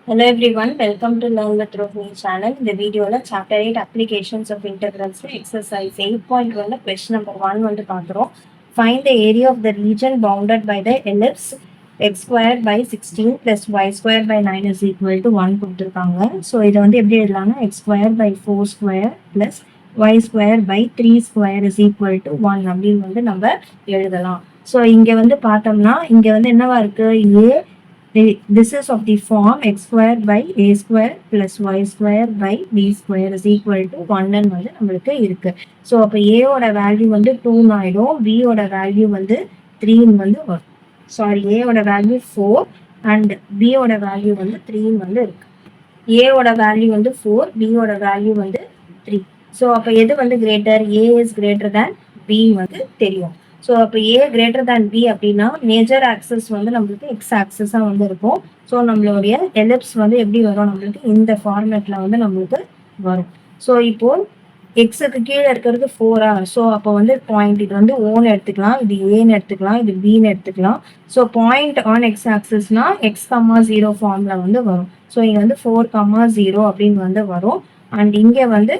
Hello everyone, welcome to Learn with Rohini channel. In the video, chapter 8 applications of integrals exercise 8.1 question number 1 வந்து பார்க்குறோம். Find the area of the region bounded by the ellipse x squared by 16 plus y squared by 9 is equal to 1 கொடுத்துருக்காங்க. So இதை வந்து எப்படி எழுதலாம்னா x squared by 4 square plus y squared by 3 square is equal to 1 அப்படின்னு வந்து நம்ம எழுதலாம். So இங்கே வந்து பார்த்தோம்னா இங்கே வந்து என்னவா இருக்கு this is of the form x square by a square plus y square by b square is equal to 1 வந்து நம்மளுக்கு இருக்கு. ஸோ அப்போ a ஓட வேல்யூ வந்து 2 ஆயிடும், b ஓட வேல்யூ வந்து 3 வந்து வரும். சாரி, a ஓட வேல்யூ 4 அண்ட் b ஓட வேல்யூ வந்து 3 வந்து இருக்கு. a ஓட வேல்யூ வந்து 4, b ஓட வேல்யூ வந்து 3. ஸோ அப்போ எது வந்து greater? a is greater than b வந்து தெரியும். ஸோ அப்போ ஏ கிரேட்டர் தேன் பி அப்படின்னா மேஜர் ஆக்சஸ் வந்து நம்மளுக்கு எக்ஸ் ஆக்சஸாக வந்து இருக்கும். ஸோ நம்மளுடைய எலிப்ஸ் வந்து எப்படி வரும்? நம்மளுக்கு இந்த ஃபார்மேட்டில் வந்து நம்மளுக்கு வரும். ஸோ இப்போ எக்ஸுக்கு கீழே இருக்கிறது 4. ஸோ அப்போ வந்து பாயிண்ட் இது வந்து ஓன்னு எடுத்துக்கலாம், இது ஏன்னு எடுத்துக்கலாம், இது பின்னு எடுத்துக்கலாம். ஸோ பாயிண்ட் ஆன் எக்ஸ் ஆக்சஸ்னா எக்ஸ் கம்மா 0 ஃபார்மில் வந்து வரும். ஸோ இங்கே வந்து 4,0 அப்படின்னு வந்து வரும். அண்ட் இங்கே வந்து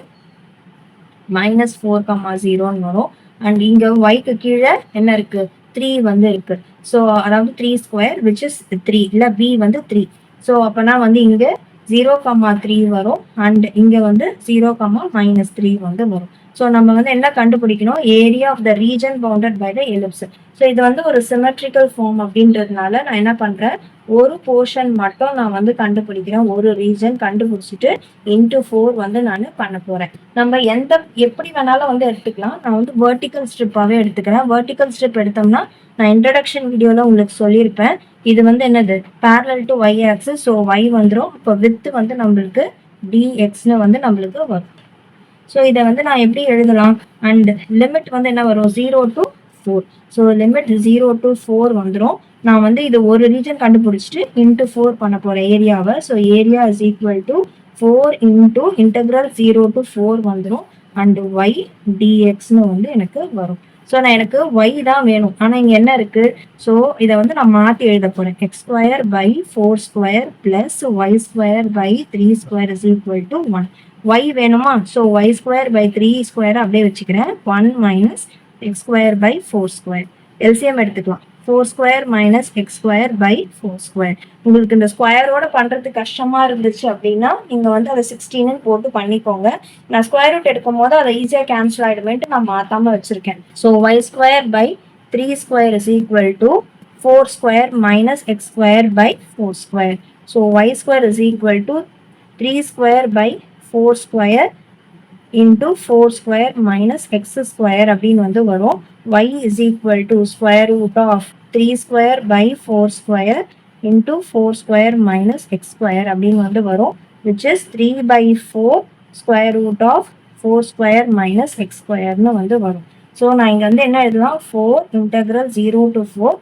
-4,0ன்னு வரும். அண்ட் இங்க ஒய்க்கு கீழே என்ன இருக்கு? 3 வந்து இருக்கு. ஸோ அதாவது 3 ஸ்கொயர் விச் இஸ் 3 இல்லை பி வந்து 3. ஸோ அப்போனா வந்து இங்கே 0,3 வரும் அண்ட் இங்கே வந்து 0,-3 வந்து வரும். ஸோ நம்ம வந்து என்ன கண்டுபிடிக்கணும்? Area of the region bounded by the ellipse. So இது வந்து ஒரு சிமெட்ரிக்கல் ஃபார்ம் அப்படின்றதுனால நான் என்ன பண்ணுறேன், ஒரு போர்ஷன் மட்டும் நான் வந்து கண்டுபிடிக்கிறேன். ஒரு ரீஜன் கண்டுபிடிச்சிட்டு இன்ட்டு 4 வந்து நான் பண்ண போகிறேன். நம்ம எப்படி வேணாலும் வந்து எடுத்துக்கலாம். நான் வந்து வெர்டிக்கல் ஸ்ட்ரிப்பாகவே எடுத்துக்கிறேன். வெர்டிக்கல் ஸ்ட்ரிப் எடுத்தோம்னா நான் இன்ட்ரடக்ஷன் வீடியோவில் உங்களுக்கு சொல்லியிருப்பேன். இது வந்து என்னது? parallel to y axis. So y வந்துடும். இப்போ வித்து வந்து நம்மளுக்கு dxன்னு வந்து நம்மளுக்கு வரும். ஸோ இதை வந்து நான் எப்படி எழுதலாம்? அண்ட் லிமிட் வந்து என்ன வரும்? 0 to 4. ஸோ லிமிட் 0 to 4 வந்துடும். நான் வந்து இது ஒரு ரீஜன் கண்டுபிடிச்சிட்டு இன்ட்டு 4 பண்ண போகிறேன் ஏரியாவை. So area is equal to 4 into integral 0 to 4 வந்துடும் அண்ட் ஒய் டிஎக்ஸ்னு வந்து எனக்கு வரும். ஸோ நான் எனக்கு ஒய் தான் வேணும், ஆனால் இங்கே என்ன இருக்குது? ஸோ இதை வந்து நான் மாற்றி எழுத போகிறேன். X square by 4 square plus Y square by 3 square is equal to 1. Y வேணுமா? So Y square by 3 square அப்படியே வச்சுக்கிறேன். 1 minus X square by 4 square. LCM எடுத்துக்கலாம். 4 square minus X square by 4 square. உங்களுக்கு இந்த ஸ்கொயரோட பண்ணுறது கஷ்டமாக இருந்துச்சு அப்படின்னா நீங்கள் வந்து அதை 16ன்னு போட்டு பண்ணிக்கோங்க. நான் ஸ்கொயர் ரூட் எடுக்கும் போது அதை ஈஸியாக கேன்சல் ஆகிடுமேன்ட்டு நான் மாற்றாமல் வச்சுருக்கேன். So Y square by 3 square is equal to 4 square minus X square by 4 square. So Y square is equal to 3 square by 4 square into 4 square minus X square அப்படின்னு வந்து வரும். y is equal to square root of 3 square by 4 square into 4 square minus x square அப்படின்னு வந்து வரும், which is 3 by 4 square root of 4 square minus x ஸ்கொயர்னு வந்து வரும். So நான் இங்கே வந்து என்ன எழுதலாம்? 4 integral 0 to 4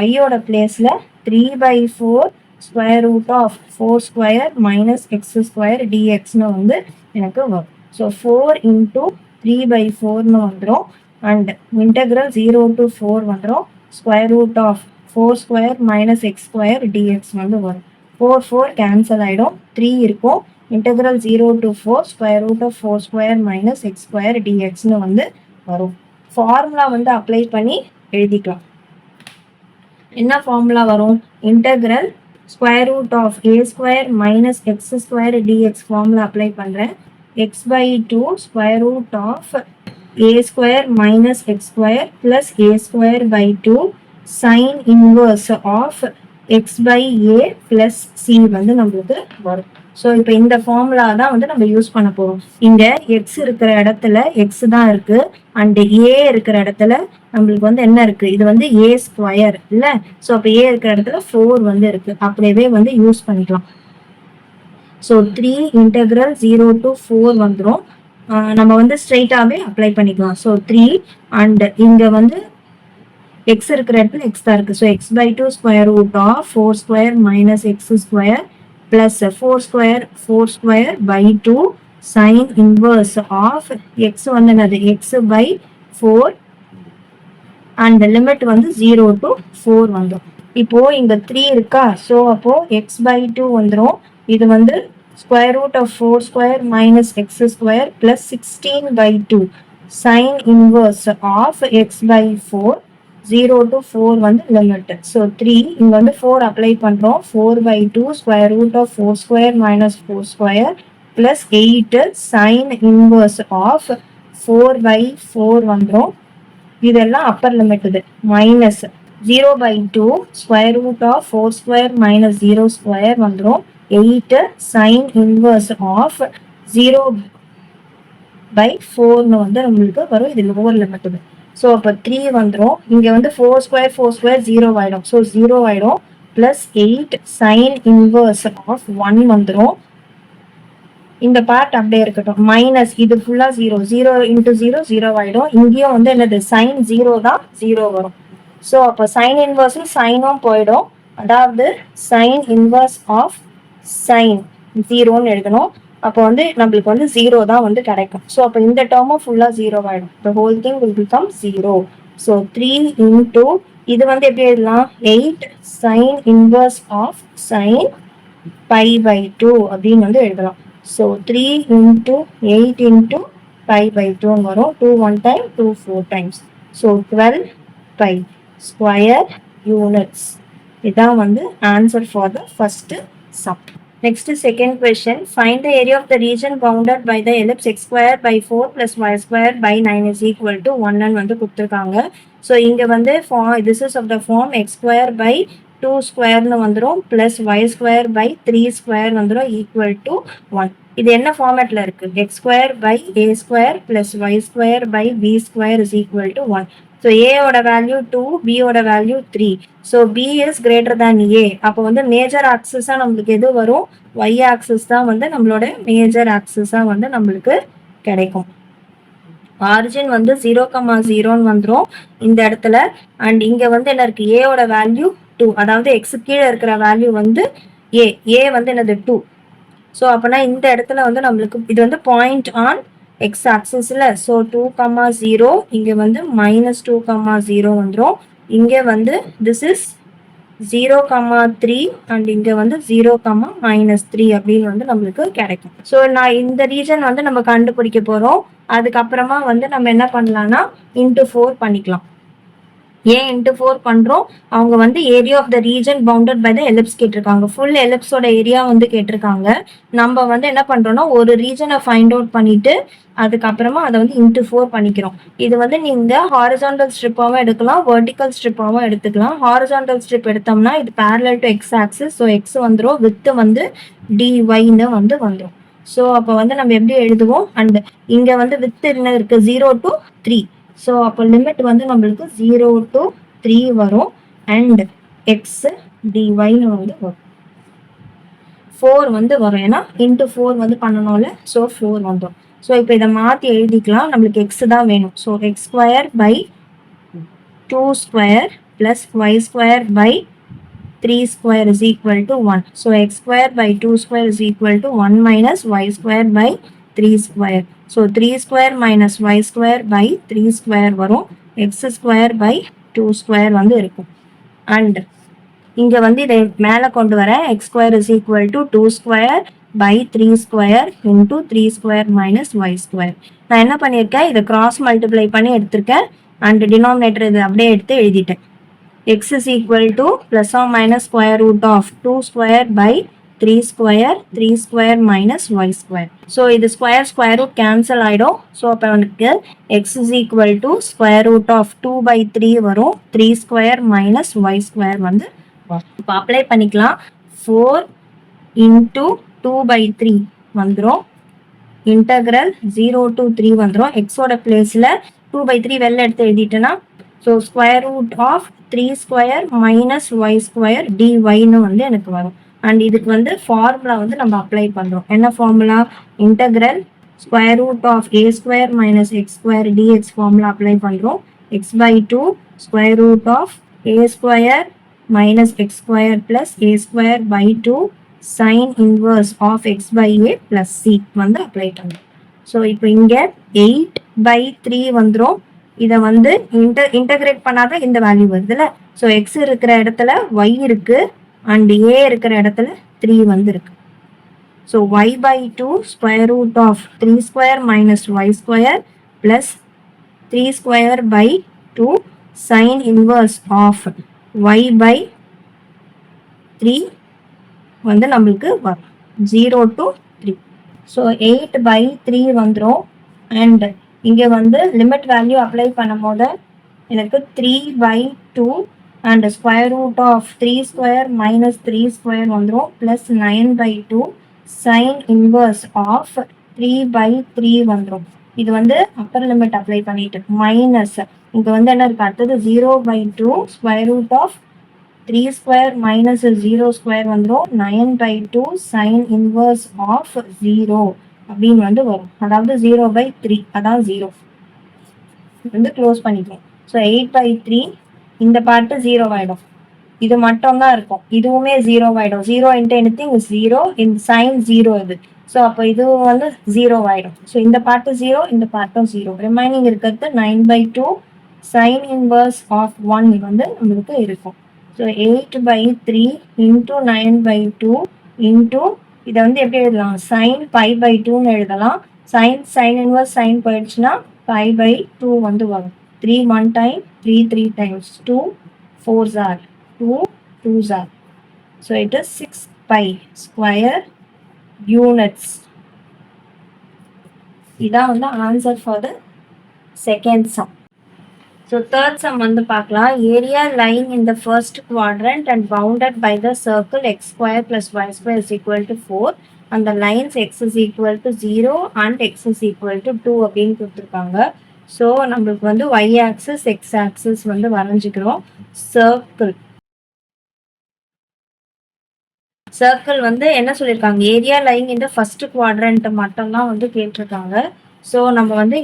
y ஓட பிளேஸில் 3 by 4 square root of 4 square minus x square dxன்னு வந்து எனக்கு வரும். ஸோ 4 into 3 by 4ன்னு வந்துடும் அண்ட் இன்டெக்ரல் 0 to 4 வந்துடும். Square root of 4 square minus X square dx வந்து வரும். 4 கேன்சல் ஆகிடும், 3 இருக்கும். Integral 0 to 4 square root of 4 square minus X square டிஎக்ஸ்னு வந்து வரும். ஃபார்முலா வந்து அப்ளை பண்ணி எழுதிக்கலாம். என்ன ஃபார்முலா வரும்? Integral square root of a square minus X square dx formula apply பண்ணுறேன். x by 2 square root of a square minus x square plus a square by 2 sin inverse of x by a plus c வந்து நம்மளுக்கு வரும். So இப்போ இந்த formula தான் வந்து நம்ம use பண்ண போகிறோம். இங்கே எக்ஸ் இருக்கிற இடத்துல எக்ஸ் தான் இருக்கு அண்ட் ஏ இருக்கிற இடத்துல நம்மளுக்கு வந்து என்ன இருக்கு? இது வந்து ஏ ஸ்கொயர் இல்லை. ஸோ அப்போ ஏ இருக்கிற இடத்துல 4 வந்து இருக்கு, அப்படியே வந்து யூஸ் பண்ணிக்கலாம். ஸோ 3 இன்டெக்ரல் 0 to 4 வந்துடும். நம்ம வந்து ஸ்ட்ரெயிட்டாகவே அப்ளை பண்ணிக்கலாம். ஸோ 3 அண்ட் இங்கே வந்து எக்ஸ் இருக்கிற இடத்துல எக்ஸ் தான் இருக்குது. So x by 2 square root of 4 square minus X square plus 4 square by 2 sine inverse of x வந்து என்னது? எக்ஸ் பை 4 அண்ட் லிமிட் வந்து 0 to 4 வந்துடும். இப்போ இங்கே 3 இருக்கா? ஸோ அப்போது எக்ஸ் பை 2 வந்துடும் இது வந்து square root of 4 square minus x square plus 16/2 sin inverse of x by 4 0 to 4 வந்து limit. So 3 இங்க வந்து 4 apply பண்றோம். 4/2 square root of 4 square minus 4 square plus 8 sin inverse of 4/4 வந்துரும். இதெல்லாம் upper limit இது minus 0/2 square root of 4 square minus 0 square வந்துரும். 8 sin inverse of 0/4 வந்து நம்மளுக்கு வரும். இது lower limit இது. ஸோ அப்போ 3 வந்துடும். இங்கே வந்து 4 square 0 ஆயிடும். ஸோ 0 ஆயிடும். பிளஸ் 8 சைன் இன்வர்ஸ் ஆஃப் 1 வந்துடும். இந்த பார்ட் அப்படியே இருக்கட்டும். மைனஸ் இது ஃபுல்லா 0 0 இன்டூ 0 0 ஆயிடும். இங்கேயும் வந்து என்னது சைன் 0 தான் 0 வரும். ஸோ அப்போ சைன் இன்வர்ஸும் சைனும் போயிடும். அதாவது சைன் இன்வர்ஸ் ஆஃப் சைன் 0ன்னு எழுதணும். அப்போ வந்து நம்மளுக்கு வந்து 0 தான் வந்து கிடைக்கும். ஸோ அப்போ இந்த டேர்மும் ஃபுல்லாக 0 ஆகிடும். The whole thing will become 0. So 3 into இது வந்து எப்படி எழுதலாம்? 8 சைன் இன்வர்ஸ் ஆஃப் சைன் π/2 அப்படின்னு வந்து எழுதலாம். ஸோ 3 இன்டூ 8 இன்டூ π/2 வரும். 2 1 time 2 4 times. So 12 π square units. இதான் வந்து answer for the first sum. Next second question, find the area of the region bounded by the ellipse x square by 4 plus y square by 9 is equal to 1 ன்னு வந்து கொடுத்துருக்காங்க. So இங்கே வந்து this is of the form x square by 2 squareன்னு வந்துடும் plus y square by 3 square வந்துடும் equal to 1. இது என்ன ஃபார்மேட்ல இருக்கு? x square by a square plus y square by b square is equal to 1. So a ஓட value 2, b ஓட value 3. So b is greater than a. அப்போ வந்து major ஆக்சிஸா நம்மளுக்கு எது வரும்? y ஆக்சிஸ் தான் வந்து நம்மளோட மேஜர் ஆக்சிஸா வந்து நம்மளுக்கு கிடைக்கும். ஆரிஜின் வந்து 0,0ன்னு வந்துடும் இந்த இடத்துல. அண்ட் இங்க வந்து என்ன இருக்கு? a ஓட வேல்யூ 2. அதாவது x கீழே இருக்கிற வேல்யூ வந்து a வந்து என்னது 2. ஸோ அப்போனா இந்த இடத்துல வந்து நம்மளுக்கு இது வந்து பாயிண்ட் ஆன் எக்ஸ் ஆக்சிஸ்ல. ஸோ 2,0 இங்கே வந்து -2,0 வந்துடும். இங்கே வந்து திஸ் இஸ் 0,3 அண்ட் இங்கே வந்து 0,-3 அப்படின்னு வந்து நம்மளுக்கு கிடைக்கும். ஸோ நான் இந்த ரீஜன் வந்து நம்ம கண்டுபிடிக்க போகிறோம். அதுக்கப்புறமா வந்து நம்ம என்ன பண்ணலாம்னா இன்ட்டு 4 பண்ணிக்கலாம். ஏன் இன்ட்டு 4 பண்ணுறோம்? அவங்க வந்து area of the region bounded by the ellipse கேட்டிருக்காங்க. ஃபுல் எலிப்ஸோட ஏரியா வந்து கேட்டிருக்காங்க. நம்ம வந்து என்ன பண்ணுறோம்னா ஒரு ரீஜனை ஃபைண்ட் அவுட் பண்ணிட்டு அதுக்கப்புறமா அதை வந்து இன்ட்டு 4 பண்ணிக்கிறோம். இது வந்து நீங்கள் ஹாரிசான்டல் ஸ்ட்ரிப்பாகவும் எடுக்கலாம், வெர்டிக்கல் ஸ்ட்ரிப்பாகவும் எடுத்துக்கலாம். ஹாரிசான்டல் ஸ்ட்ரிப் எடுத்தோம்னா இது parallel to X axis. So X வந்துடும், வித்து வந்து dy-ன்னு வந்து வந்துடும். ஸோ அப்போ வந்து நம்ம எப்படி எழுதுவோம்? அண்ட் இங்கே வந்து வித்து என்ன இருக்குது? 0 to 3. ஸோ அப்போ லிமிட் வந்து நம்மளுக்கு 0 to 3 வரும். அண்ட் எக்ஸ் டிஒய்னு வந்து வரும். 4 வந்து வரும். ஏன்னா இன்ட்டு 4 வந்து பண்ணணும்ல. ஸோ 4 வந்துடும். ஸோ இப்போ இதை மாற்றி எழுதிக்கலாம். நம்மளுக்கு எக்ஸ் தான் வேணும். So x square by 2 square plus Y square by 3 square is equal to 1. So x square by 2 square is equal to 1 minus y square by 3 square. So 3 square minus y square by 3 square வரும். x square by 2 square வந்து இருக்கும். And இங்க வந்து இதை மேலே கொண்டு வரேன். x square is equal to 2 square by 3 square into 3 square minus y square. நான் என்ன பண்ணியிருக்கேன்? இதை cross multiply பண்ணி எடுத்திருக்கேன். And denominator இது அப்படியே எடுத்து எழுதிட்டேன். x is equal to plus or minus square root of 2 square by 3 square 3 square minus y square. So இது square root cancel ஆயிடும். So அப்போ எனக்கு x is equal to square root of 2/3 வரும். 3 square minus y square வந்து இப்போ apply பண்ணிக்கலாம். 4 into 2/3 வந்துடும். Integral 0 to 3 வந்துடும். எக்ஸோட பிளேஸில் 2/3 வெளில எடுத்து எழுதிட்டேன்னா so square root of 3 square minus Y square டிஒய்னு வந்து எனக்கு வரும். அண்ட் இதுக்கு வந்து ஃபார்முலா வந்து நம்ம அப்ளை பண்ணுறோம். என்ன formula? Integral square root of a square minus X square dx formula apply பண்ணுறோம். x/2 square root of a square minus X square plus a square by 2 sine inverse of x/a plus c வந்து apply பண்ணுறோம். So இப்போ இங்கே 8/3 வந்துடும். இதை வந்து integrate பண்ணாத இந்த வேல்யூ வருதுல்ல. ஸோ எக்ஸ் இருக்கிற இடத்துல ஒய் இருக்கு அண்ட் ஏ இருக்கிற இடத்துல 3 வந்து இருக்கு. So y by 2 square root of 3 square minus y square plus 3 square by 2 sin inverse of y by 3 வந்து நம்மளுக்கு வரும் 0 to 3. ஸோ 8 by 3 வந்துடும். அண்ட் இங்கே வந்து லிமிட் வேல்யூ அப்ளை பண்ணும் போது எனக்கு 3 by 2 and square root of 3 square minus 3 square வந்துடும் plus 9 by 2 sine inverse of 3 by 3 வந்துடும். இது வந்து அப்பர் லிமிட் அப்ளை பண்ணிட்டு மைனஸ் இங்கே வந்து என்ன இருக்கு அடுத்தது 0 by 2 square root of 3 square minus 0 square வந்துரும் 9 by 2 sin inverse of 0 அப்படின்னு வந்து வரும். அதாவது 0 by 3 அதான் 0 வந்து க்ளோஸ் பண்ணிக்கலாம். ஸோ 8 by 3 இந்த பார்ட்டு 0 ஆயிடும். இது மட்டும் தான் இருக்கும். இதுவுமே 0 ஆயிடும். 0 into anything is 0 in sin 0 இது. ஸோ அப்போ இதுவும் வந்து 0 ஆயிடும். ஸோ இந்த பார்ட்டு 0 இந்த பார்ட்டும் 0. ரிமைனிங் இருக்கிறது 9 by 2 sin inverse of 1 வந்து நம்மளுக்கு இருக்கும். So 8 by 3 into 9 by 2 into இதை வந்து எப்படி எழுதலாம் sin pi by 2 எழுதலாம். sin inverse sin போயிடுச்சுன்னா pi by 2 வந்து வரும். 3 1 time 3 3 times 2 4s are 2 2s are. So it is 6 pi square units. இதான் வந்து answer for the second sum. So third sum வந்து பார்க்கலாம். Area lying in the first quadrant and bounded by the circle x square plus y square is equal to 4 and the lines x is equal to 0 and x is equal to 2 அப்படின்னு கொடுத்துருக்காங்க. So நம்மளுக்கு வந்து y axis x axis வந்து வரைஞ்சிக்கிறோம். Circle வந்து என்ன சொல்லியிருக்காங்க area lying இந்த first quadrant மட்டும்தான் வந்து கேட்டிருக்காங்க. ஸோ நம்ம வந்து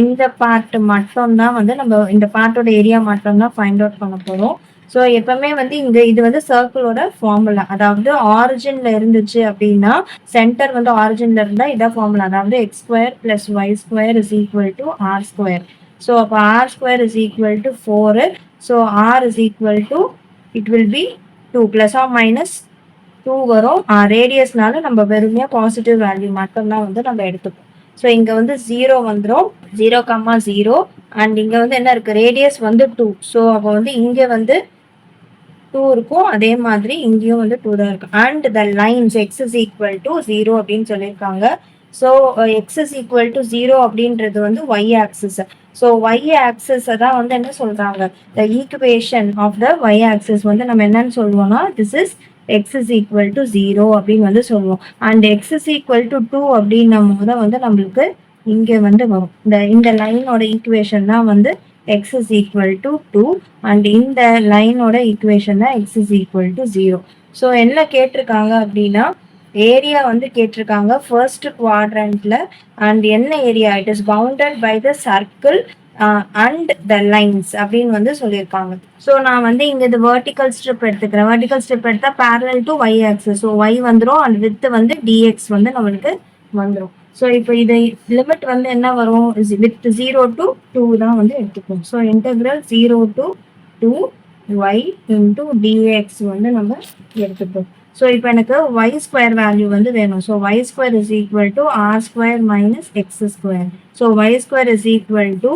இந்த பார்ட் மட்டும்தான் வந்து நம்ம இந்த பார்ட்டோட ஏரியா மட்டும்தான் ஃபைண்ட் அவுட் பண்ண போகிறோம். ஸோ எப்பவுமே வந்து இது வந்து சர்க்கிளோட ஃபார்முலா, அதாவது ஆரிஜின்ல இருந்துச்சு அப்படின்னா சென்டர் வந்து ஆரிஜின்ல இருந்தால் இதான் ஃபார்முலா, அதாவது X square plus Y square is equal to R square. So அப்போ R square is equal to 4. So R is equal to it will be 2 plus R minus 2 வரும். ரேடியஸ்னால நம்ம வெறுமையா பாசிட்டிவ் வேல்யூ மட்டும்தான் வந்து நம்ம எடுத்துப்போம். ஸோ இங்க வந்து 0 வந்துடும், 0,0 அண்ட் இங்க வந்து என்ன இருக்கு ரேடியஸ் வந்து 2. ஸோ அப்போ வந்து இங்க வந்து 2 இருக்கும், அதே மாதிரி இங்கேயும் வந்து 2 தான் இருக்கும். And the lines x is equal to 0 அப்படின்னு சொல்லியிருக்காங்க. So x is equal to 0 அப்படின்றது வந்து y axis. So y axis தான் வந்து என்ன சொல்றாங்க, the equation of the y axis வந்து நம்ம என்னன்னு சொல்லுவோம்னா this is x is equal to 0 அப்படின்னு வந்து சொல்லுவோம். அண்ட் x is equal to 2 அப்படின்னும் போது வந்து நம்மளுக்கு இங்கே வந்து வரும் இந்த லைனோட ஈக்குவேஷன் தான் வந்து x is equal to 2 and இந்த லைனோட ஈக்குவேஷன் தான் x is equal to 0. So என்ன கேட்டிருக்காங்க அப்படின்னா ஏரியா வந்து கேட்டிருக்காங்க ஃபர்ஸ்ட் குவாட்ரண்ட்ல. அண்ட் என்ன area, it is bounded by the circle and the lines அப்படின்னு வந்து சொல்லியிருக்காங்க. ஸோ நான் வந்து இங்கே இது வெர்டிக்கல் ஸ்ட்ரிப் எடுத்துக்கிறேன். வெர்டிக்கல் ஸ்ட்ரிப் எடுத்தால் parallel to y axis. So y வந்துடும் அண்ட் வித் வந்து டிஎக்ஸ் வந்து நம்மளுக்கு வந்துடும். ஸோ இப்போ இது லிமிட் வந்து என்ன வரும், வித் 0 to 2 தான் வந்து எடுத்துப்போம். So integral 0 to 2 y into dx வந்து நம்ம எடுத்துப்போம். ஸோ இப்போ எனக்கு ஒய் ஸ்கொயர் வேல்யூ வந்து வேணும். So Y square is equal to R square minus X square. So Y square is equal to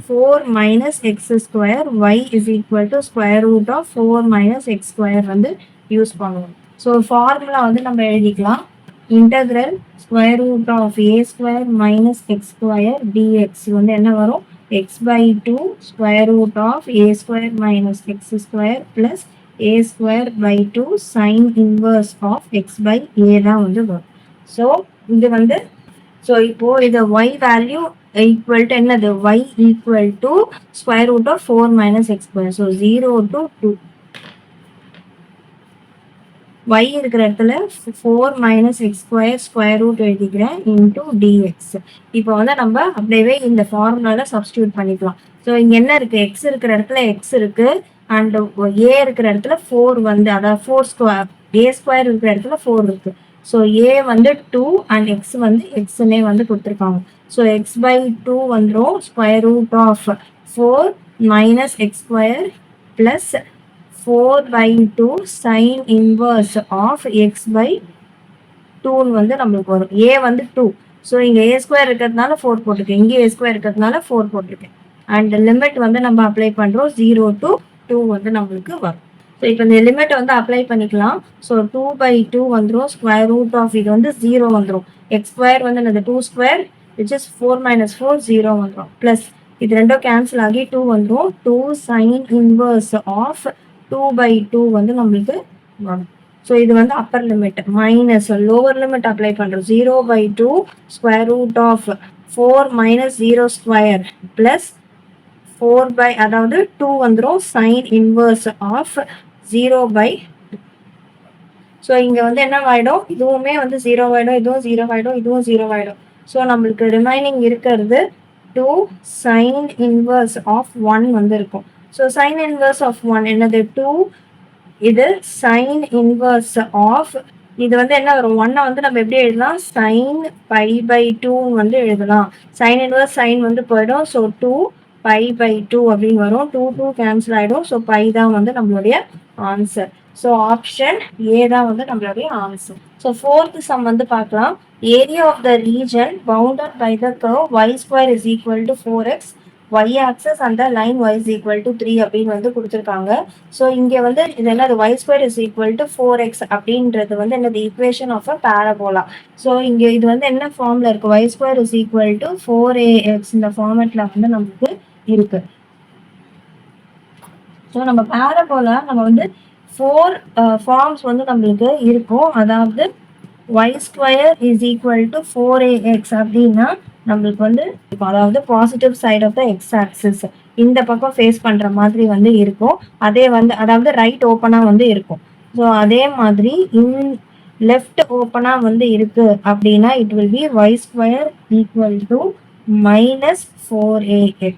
4 minus x square, y is equal to square root of 4 minus x square வந்து use பண்ணுவோம். So formula வந்து நம்ம எழுதிக்கலாம். Integral square root of a square minus X square dx வந்து என்ன வரும், x by 2 square root of a square minus X square plus a square by 2 sine inverse of x by a தான் வந்து வரும். So இது வந்து so இப்போ இது y வேல்யூ ஈக்குவல் டு என்னது, y equal to square root of 4 minus X square. So 0 to 2 y இருக்கிற இடத்துல 4 minus X square square root எழுதிக்கிறேன் இன்டூ டிஎக்ஸ். இப்போ வந்து நம்ம அப்படியே இந்த ஃபார்முலால சப்ஸ்டியூட் பண்ணிக்கலாம். ஸோ இங்கே என்ன இருக்கு, எக்ஸ் இருக்கிற இடத்துல எக்ஸ் இருக்கு அண்ட் ஏ இருக்கிற இடத்துல 4 வந்து அதாவது 4 ஸ்கொயர், ஏ ஸ்கொயர் இருக்கிற இடத்துல 4 இருக்கு. ஸோ ஏ வந்து 2 அண்ட் எக்ஸ் வந்து எக்ஸ்னே வந்து கொடுத்துருக்காங்க. ஸோ எக்ஸ் பை 2 வந்துடும் square root of 4 minus X square plus 4 by 2 sine inverse of x by 2 வந்து நம்மளுக்கு வரும். a வந்து 2. ஸோ இங்க a ஸ்கொயர் இருக்கிறதுனால 4 போட்டிருக்கேன், இங்கே a ஸ்கொயர் இருக்கிறதுனால 4 போட்டிருக்கேன். அண்ட் லிமிட் வந்து நம்ம அப்ளை பண்றோம், 0 to 2 வந்து நம்மளுக்கு வரும். ஸோ இப்போ இந்த லிமிட் வந்து அப்ளை பண்ணிக்கலாம். ஸோ 2/2 வந்துடும், ஸ்கொயர் ரூட் ஆஃப் இது வந்து 0 வந்துடும். எக்ஸ் ஸ்கொயர் வந்து என்னது 2 ஸ்கொயர் விச் இஸ் 4 - 4 0 வந்துடும். ப்ளஸ் இது ரெண்டும் கேன்சல் ஆகி 2 வந்துடும். 2 sin இன்வர்ஸ் ஆஃப் 2/2 வந்து நம்மளுக்கு வரும். ஸோ இது வந்து upper limit minus lower limit apply பண்ணுறோம். 0/2 square root of 4 - 0 square plus 4 அதாவது 2 வந்துடும் சைன் இன்வர்ஸ் ஆஃப் 0/2. ஸோ இங்கே வந்து என்ன ஆகிடும், இதுவுமே வந்து 0 ஆகிடும், இதுவும் 0 ஆகிடும், இதுவும் 0 ஆகிடும். ஸோ நம்மளுக்கு ரிமைனிங் இருக்கிறது 2 சைன் இன்வர்ஸ் ஆஃப் 1 வந்து இருக்கும். ஸோ சைன் இன்வர்ஸ் ஆஃப் 1 என்னது 2, இது சைன் இன்வர்ஸ் ஆஃப் இது வந்து என்ன வரும், 1 வந்து நம்ம எப்படி எழுதலாம், சைன் π/2 வந்து எழுதலாம். சைன் இன்வர்ஸ் சைன் வந்து போயிடும். ஸோ 2 π/2 அப்படின்னு வரும். 2 2 கேன்சல் ஆகிடும். ஸோ பை தான் வந்து நம்மளுடைய ஆன்சர். ஸோ ஆப்ஷன் ஏ தான் வந்து நம்மளுடைய ஆன்சர். ஸோ ஃபோர்த் சம் வந்து பார்க்கலாம். Area of the region bounded by the curve y² is equal to 4x, y axis and the line y is equal to 3 அப்படின்னு வந்து கொடுத்துருக்காங்க. ஸோ இங்கே வந்து இது என்னது y² is equal to 4x அப்படின்றது வந்து என்னது equation of a parabola. So இங்கே இது வந்து என்ன ஃபார்ம்ல இருக்கு, y² is equal to 4ax இந்த ஃபார்மேட்ல வந்து நமக்கு இருக்கு. ஸோ நம்ம பேரபோலா நம்ம வந்து 4 ஃபார்ம்ஸ் வந்து நம்மளுக்கு இருக்கும். அதாவது y² is equal to 4ax அப்படின்னா நம்மளுக்கு வந்து அதாவது positive side of the x axis இந்த பக்கம் ஃபேஸ் பண்ற மாதிரி வந்து இருக்கும். அதே வந்து அதாவது ரைட் ஓப்பனா வந்து இருக்கும். ஸோ அதே மாதிரி லெஃப்ட் ஓப்பனா வந்து இருக்கு அப்படின்னா it will be y² equal to -4ax.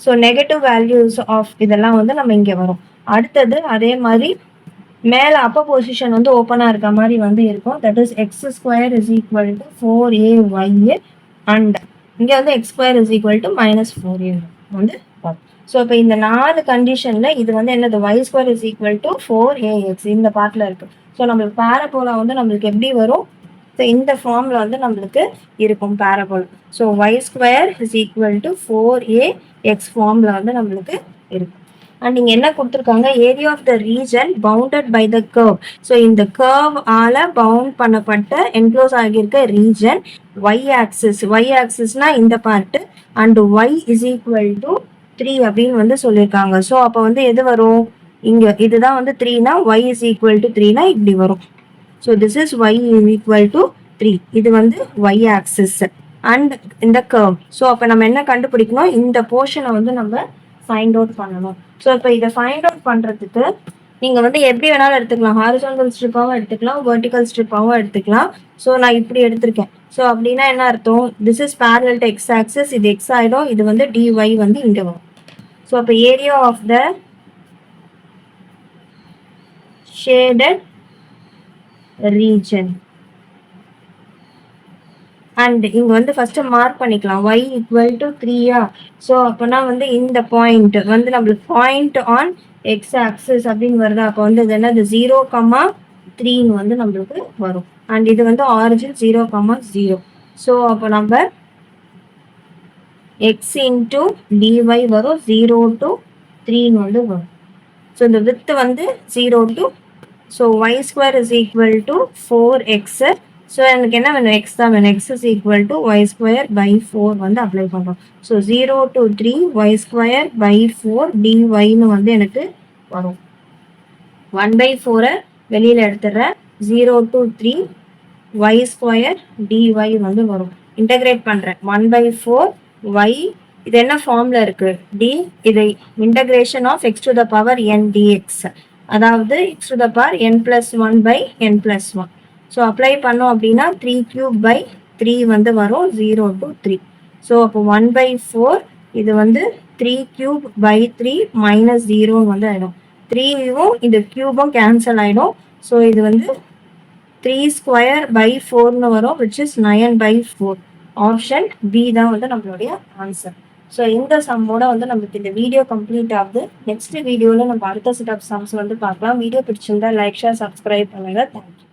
So negative values of இதெல்லாம் வந்து நம்ம இங்கே வரும். அடுத்தது அதே மாதிரி மேலே அப்பர் பொசிஷன் வந்து ஓப்பனாக இருக்க மாதிரி வந்து இருக்கும். That is x² is equal to 4ay and இங்கே வந்து x² is equal to -4a வந்து பார்ப்போம். ஸோ இப்போ இந்த 4 கண்டிஷனில் இது வந்து என்னது y² is equal to 4ax இந்த பார்ட்டில் இருக்குது. ஸோ நம்மளுக்கு பேரபோலா வந்து நம்மளுக்கு எப்படி வரும், ஸோ இந்த ஃபார்மில் வந்து நம்மளுக்கு இருக்கும் parabola. So y² is equal to 4ax ஃபார்மில் வந்து நம்மளுக்கு இருக்கும். அண்ட் இங்கே என்ன கொடுத்துருக்காங்க, area of the region bounded by the curve. So இந்த கர்வ் ஆல பவுண்ட் பண்ணப்பட்ட என்க்ளோஸ் ஆகியிருக்க ரீஜன் ஒய் ஆக்சிஸ்னா இந்த part and y is equal to 3 அப்படின்னு வந்து சொல்லியிருக்காங்க. ஸோ அப்போ வந்து எது வரும், இங்கே இதுதான் வந்து 3னா ஒய் இஸ் ஈக்குவல் டு 3னா இப்படி வரும். So this is y is equal to 3. இது வந்து ஒய் ஆக்சிஸ் அண்ட் இந்த கர்வ். ஸோ அப்போ நம்ம என்ன கண்டுபிடிக்கணும், இந்த போர்ஷனை வந்து நம்ம ஃபைண்ட் அவுட் பண்ணணும். ஸோ இப்போ இதை ஃபைண்ட் அவுட் பண்ணுறதுக்கு நீங்கள் வந்து எப்படி வேணாலும் எடுத்துக்கலாம், ஹாரிசான்டல் ஸ்ட்ரிப்பாகவும் எடுத்துக்கலாம், வெர்டிக்கல் ஸ்ட்ரிப்பாகவும் எடுத்துக்கலாம். ஸோ நான் இப்படி எடுத்திருக்கேன். ஸோ அப்படின்னா என்ன அர்த்தம், this is parallel to x axis, இது எக்ஸ் ஆகிடும், இது வந்து dy வந்து இங்கே வரும். ஸோ அப்போ area of the shaded region and இங்கே வந்து ஃபர்ஸ்ட் மார்க் பண்ணிக்கலாம் y equal to 3. ஸோ அப்போனா வந்து இந்த பாயிண்ட் வந்து நம்மளுக்கு பாயிண்ட் ஆன் எக்ஸ் ஆக்சிஸ் அப்படின்னு வருதா, அப்போ வந்து இது என்னது 0,3 வந்து நம்மளுக்கு வரும். அண்ட் இது வந்து ஆரிஜின் 0,0. ஸோ அப்போ நம்ம எக்ஸ் இன்டூ dy வரும், 0 to 3 வந்து வரும். ஸோ இந்த வித்து வந்து 0 to, so y² is equal to 4x. So எனக்கு என்ன வேணும், எக்ஸ் தான் வேணும். X is equal to y²/4 வந்து அப்ளை பண்ணுறோம். ஸோ 0 to 3 y²/4 dyன்னு வந்து எனக்கு வரும். 1/4 வெளியில் எடுத்துடுறேன், 0 to 3 y² dy வந்து வரும். இன்டகிரேட் பண்ணுறேன், 1/4 y இது என்ன ஃபார்மில் இருக்குது, d இதை integration of x to the power n dx, அதாவது x to the power n+1/n+1. So apply பண்ணோம் அப்படின்னா 3³/3 வந்து வரும், 0 to 3. ஸோ அப்போ 1/4 இது வந்து 3³/3 -0 வந்து ஆகிடும். 3வும் இந்த க்யூபும் கேன்சல் ஆகிடும். ஸோ இது வந்து 3²/4ன்னு வரும், விச் இஸ் 9/4. ஆப்ஷன் பி தான் வந்து நம்மளுடைய ஆன்சர். ஸோ இந்த சம்மோட வந்து நமக்கு இந்த வீடியோ கம்ப்ளீட் ஆகுது. நெக்ஸ்ட் வீடியோவில் நம்ம அடுத்த செட் ஆஃப் சம்ஸ் வந்து பார்க்கலாம். வீடியோ பிடிச்சிருந்தா லைக், ஷேர், சப்ஸ்கிரைப் பண்ணுங்கள். தேங்க்யூ.